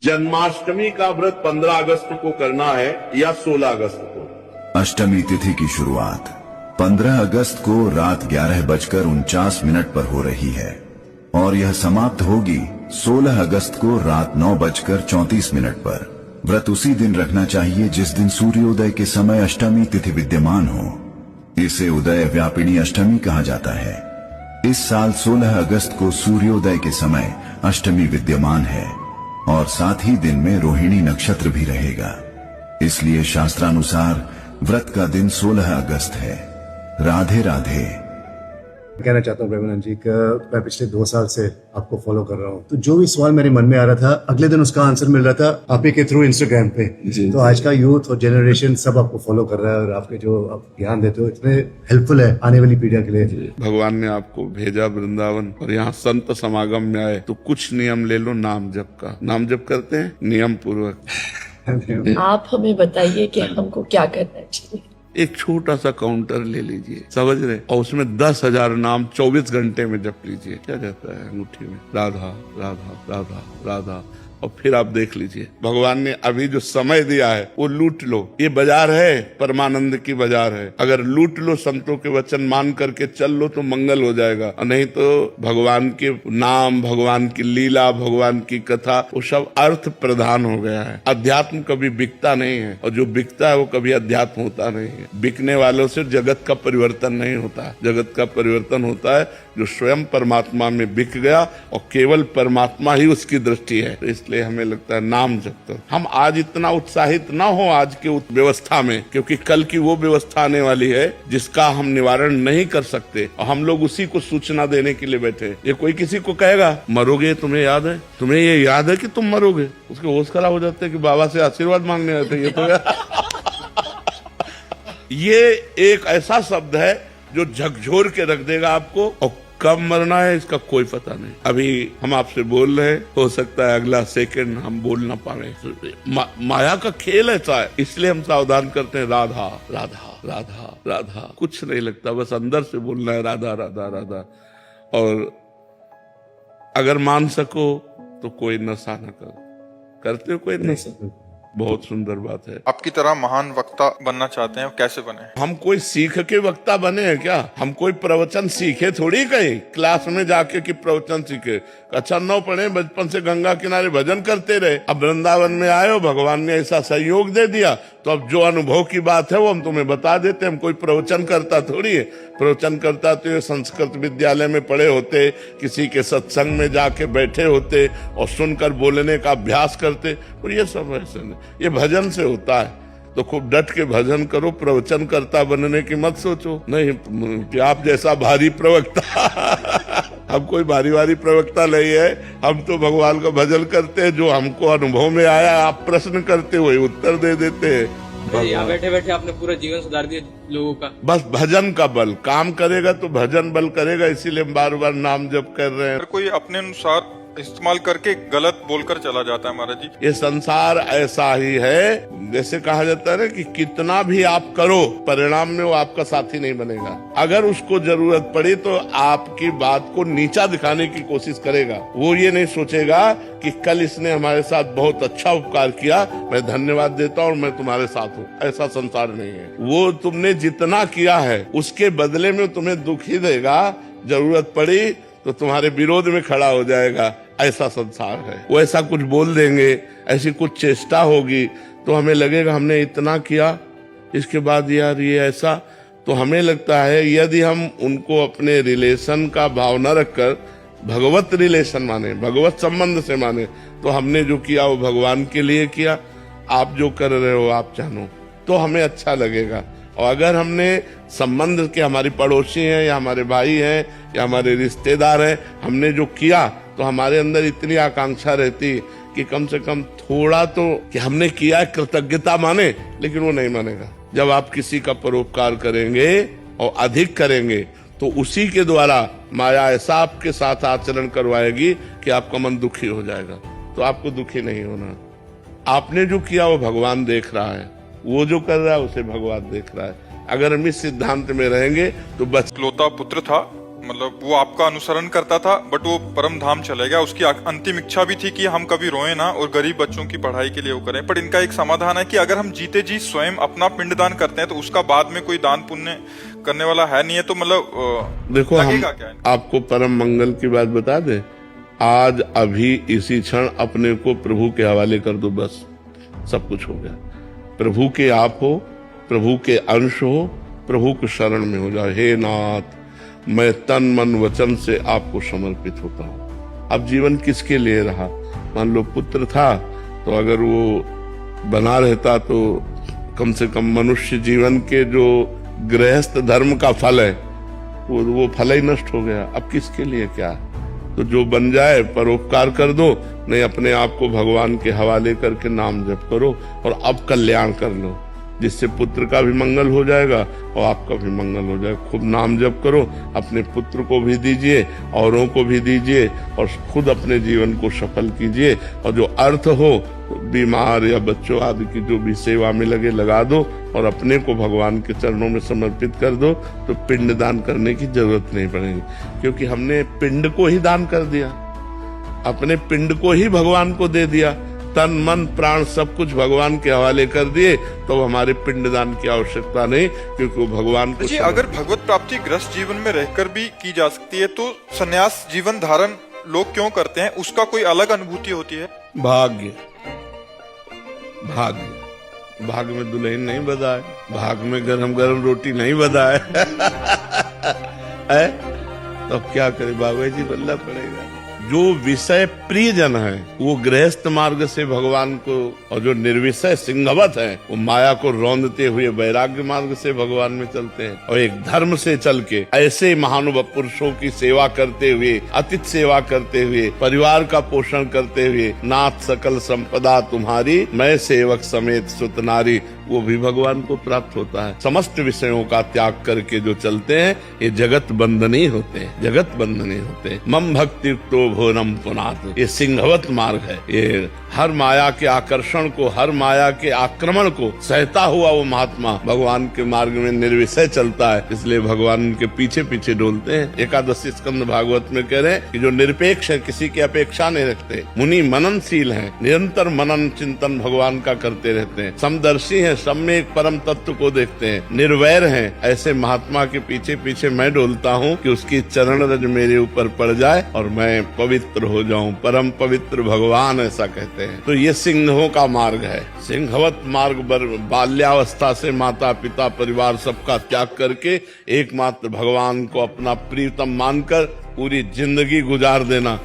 जन्माष्टमी का व्रत 15 अगस्त को करना है या 16 अगस्त को? अष्टमी तिथि की शुरुआत 15 अगस्त को रात 11:49 पर हो रही है और यह समाप्त होगी 16 अगस्त को रात 9:34 पर। व्रत उसी दिन रखना चाहिए जिस दिन सूर्योदय के समय अष्टमी तिथि विद्यमान हो। इसे उदय व्यापिनी अष्टमी कहा जाता है। इस साल 16 अगस्त को सूर्योदय के समय अष्टमी विद्यमान है और साथ ही दिन में रोहिणी नक्षत्र भी रहेगा। इसलिए शास्त्रानुसार व्रत का दिन 16 अगस्त है। राधे राधे। कहना चाहता हूँ प्रेमानंद जी का मैं पिछले 2 साल से आपको फॉलो कर रहा हूँ, तो जो भी सवाल मेरे मन में आ रहा था अगले दिन उसका आंसर मिल रहा था आप ही के थ्रू इंस्टाग्राम पे। तो आज का यूथ और जनरेशन सब आपको फॉलो कर रहा है और आपके जो आप ज्ञान देते हो इतने हेल्पफुल है आने वाली पीढ़ियों के लिए। भगवान ने आपको भेजा वृंदावन और यहाँ संत समागम में आए तो कुछ नियम ले लो नाम जप का। नाम जप करते हैं नियम पूर्वक। आप हमें बताइए कि हमको क्या करना चाहिए। एक छोटा सा काउंटर ले लीजिए, समझ रहे, और उसमें 10,000 नाम 24 घंटे में जप लीजिए। क्या जाता है अंगूठी में? राधा राधा राधा राधा। और फिर आप देख लीजिए भगवान ने अभी जो समय दिया है वो लूट लो। ये बाजार है, परमानंद की बाजार है। अगर लूट लो, संतों के वचन मान करके चल लो तो मंगल हो जाएगा, और नहीं तो भगवान के नाम, भगवान की लीला, भगवान की कथा वो सब अर्थ प्रधान हो गया है। अध्यात्म कभी बिकता नहीं है और जो बिकता है वो कभी अध्यात्म होता नहीं है। बिकने वालों से जगत का परिवर्तन नहीं होता। जगत का परिवर्तन होता है जो स्वयं परमात्मा में बिक गया और केवल परमात्मा ही उसकी दृष्टि है। तो इसलिए हमें लगता है नाम जप कर। हम आज इतना उत्साहित ना हो आज के व्यवस्था में, क्योंकि कल की वो व्यवस्था आने वाली है जिसका हम निवारण नहीं कर सकते और हम लोग उसी को सूचना देने के लिए बैठे। ये कोई किसी को कहेगा मरोगे, तुम्हें याद है, तुम्हें ये याद है कि तुम मरोगे, उसके होश खराब हो जाते हैं कि बाबा से आशीर्वाद मांगने आते हैं। ये तो ये एक ऐसा शब्द है जो झकझोर के रख देगा आपको, और कब मरना है इसका कोई पता नहीं। अभी हम आपसे बोल रहे हैं, हो सकता है अगला सेकंड हम बोल ना पाए। माया का खेल ऐसा है, इसलिए हम सावधान करते हैं। राधा राधा राधा राधा, कुछ नहीं लगता, बस अंदर से बोलना है राधा राधा राधा। और अगर मान सको तो कोई नशा न करो। करते हो कोई नशा? बहुत सुंदर बात है। आपकी तरह महान वक्ता बनना चाहते हैं, कैसे बने? हम कोई सीख के वक्ता बने हैं क्या? हम कोई प्रवचन सीखे थोड़ी कहीं क्लास में जाके कि प्रवचन सीखे। अच्छा 9 पढ़े, बचपन से गंगा किनारे भजन करते रहे। अब वृंदावन में आए हो, भगवान ने ऐसा सहयोग दे दिया, तो अब जो अनुभव की बात है वो हम तुम्हें बता देते। हम कोई प्रवचन करता थोड़ी है। प्रवचन करता तो ये संस्कृत विद्यालय में पढ़े होते, किसी के सत्संग में जाके बैठे होते और सुनकर बोलने का अभ्यास करते। और ये सब ऐसे नहीं, ये भजन से होता है। तो खूब डट के भजन करो, प्रवचन करता बनने की मत सोचो। नहीं कि आप जैसा भारी प्रवक्ता हम कोई भारी प्रवक्ता नहीं है। हम तो भगवान का भजन करते हैं, जो हमको अनुभव में आया आप प्रश्न करते हुए उत्तर दे देते हैं। यहाँ बैठे बैठे आपने पूरा जीवन सुधार दिया लोगों का। बस भजन का बल काम करेगा तो भजन बल करेगा, इसीलिए हम बार बार नाम जप कर रहे हैं। अगर कोई अपने अनुसार इस्तेमाल करके गलत बोलकर चला जाता है महाराज जी। ये संसार ऐसा ही है, जैसे कहा जाता है ना कि कितना भी आप करो परिणाम में वो आपका साथी नहीं बनेगा। अगर उसको जरूरत पड़ी तो आपकी बात को नीचा दिखाने की कोशिश करेगा। वो ये नहीं सोचेगा कि कल इसने हमारे साथ बहुत अच्छा उपकार किया, मैं धन्यवाद देता हूँ और मैं तुम्हारे साथ हूँ। ऐसा संसार नहीं है। वो तुमने जितना किया है उसके बदले में तुम्हें दुख ही देगा। जरूरत पड़ी तो तुम्हारे विरोध में खड़ा हो जाएगा। ऐसा संसार है। वो ऐसा कुछ बोल देंगे, ऐसी कुछ चेष्टा होगी तो हमें लगेगा हमने इतना किया, इसके बाद यार ये ऐसा। तो हमें लगता है यदि हम उनको अपने रिलेशन का भाव न रखकर भगवत रिलेशन माने, भगवत संबंध से माने, तो हमने जो किया वो भगवान के लिए किया। आप जो कर रहे हो आप जानो, तो हमें अच्छा लगेगा। और अगर हमने संबंध के हमारी पड़ोसी हैं या हमारे भाई हैं या हमारे रिश्तेदार हैं, हमने जो किया तो हमारे अंदर इतनी आकांक्षा रहती कि कम से कम थोड़ा तो कि हमने किया कृतज्ञता माने, लेकिन वो नहीं मानेगा। जब आप किसी का परोपकार करेंगे और अधिक करेंगे तो उसी के द्वारा माया ऐसा आपके साथ आचरण करवाएगी कि आपका मन दुखी हो जाएगा। तो आपको दुखी नहीं होना। आपने जो किया वो भगवान देख रहा है, वो जो कर रहा है उसे भगवान देख रहा है। अगर हम इस सिद्धांत में रहेंगे तो बस। इकलौता पुत्र था, मतलब वो आपका अनुसरण करता था बट वो परम धाम चले गया। उसकी अंतिम इच्छा भी थी कि हम कभी रोए ना और गरीब बच्चों की पढ़ाई के लिए वो करें। पर इनका एक समाधान है कि अगर हम जीते जी स्वयं अपना पिंडदान करते हैं तो उसका बाद में कोई दान पुण्य करने वाला है नहीं है। तो मतलब देखो, हम लगेगा क्या? आपको परम मंगल की बात बता दें। आज अभी इसी क्षण अपने को प्रभु के हवाले कर दो, बस सब कुछ हो गया। प्रभु के आप हो, प्रभु के अंश हो, प्रभु के शरण में हो जाओ। हे नाथ, मैं तन मन वचन से आपको समर्पित होता हूँ। अब जीवन किसके लिए रहा? मान लो पुत्र था तो अगर वो बना रहता तो कम से कम मनुष्य जीवन के जो गृहस्थ धर्म का फल है वो फल ही नष्ट हो गया। अब किसके लिए क्या? तो जो बन जाए परोपकार कर दो, नहीं अपने आप को भगवान के हवाले करके नाम जप करो और अब कल्याण कर लो, जिससे पुत्र का भी मंगल हो जाएगा और आपका भी मंगल हो जाएगा। खूब नाम जप करो, अपने पुत्र को भी दीजिए, औरों को भी दीजिए और खुद अपने जीवन को सफल कीजिए। और जो अर्थ हो, बीमार या बच्चों आदि की जो भी सेवा में लगा दो और अपने को भगवान के चरणों में समर्पित कर दो, तो पिंड दान करने की जरूरत नहीं पड़ेगी। क्योंकि हमने पिंड को ही दान कर दिया, अपने पिंड को ही भगवान को दे दिया, तन मन प्राण सब कुछ भगवान के हवाले कर दिए, तो हमारे पिंडदान की आवश्यकता नहीं, क्योंकि वो भगवान को। जी, अगर भगवत प्राप्ति ग्रस्त जीवन में रहकर भी की जा सकती है तो संन्यास जीवन धारण लोग क्यों करते हैं? उसका कोई अलग अनुभूति होती है? भाग्य, भाग्य, भाग में दुल्हन नहीं बधाए, भाग में गरम गरम रोटी नहीं बधाए तो क्या करे, बाबा जी बल्ला पड़ेगा। जो विषय प्रिय जन है वो गृहस्थ मार्ग से भगवान को, और जो निर्विषय सिंहवत है वो माया को रौंदते हुए वैराग्य मार्ग से भगवान में चलते हैं। और एक धर्म से चल के ऐसे महानुभाव पुरुषों की सेवा करते हुए, अतिथि सेवा करते हुए, परिवार का पोषण करते हुए, नाथ सकल संपदा तुम्हारी, मैं सेवक समेत सुत नारी, वो भी भगवान को प्राप्त होता है। समस्त विषयों का त्याग करके जो चलते हैं ये जगत बंधनी होते हैं, जगत बंधनी होते हैं। मम भक्ति तो भोरम पुनात, ये सिंहवत मार्ग है। ये हर माया के आकर्षण को, हर माया के आक्रमण को सहता हुआ वो महात्मा भगवान के मार्ग में निर्विषय चलता है, इसलिए भगवान के पीछे पीछे डोलते हैं। एकादशी स्कंद भागवत में कह रहे हैं कि जो निरपेक्ष है, किसी की अपेक्षा नहीं रखते, मुनि मननशील हैं, निरंतर मनन चिंतन भगवान का करते रहते हैं, समदर्शी हैं, सब में एक परम तत्व को देखते हैं, निर्वैर हैं, ऐसे महात्मा के पीछे पीछे मैं डोलता हूँ कि उसकी चरण रज मेरे ऊपर पड़ जाए और मैं पवित्र हो जाऊं। परम पवित्र भगवान ऐसा कहते हैं। तो ये सिंहों का मार्ग है, सिंहवत मार्ग। बाल्यावस्था से माता पिता परिवार सबका त्याग करके एकमात्र भगवान को अपना प्रियतम मानकर पूरी जिंदगी गुजार देना,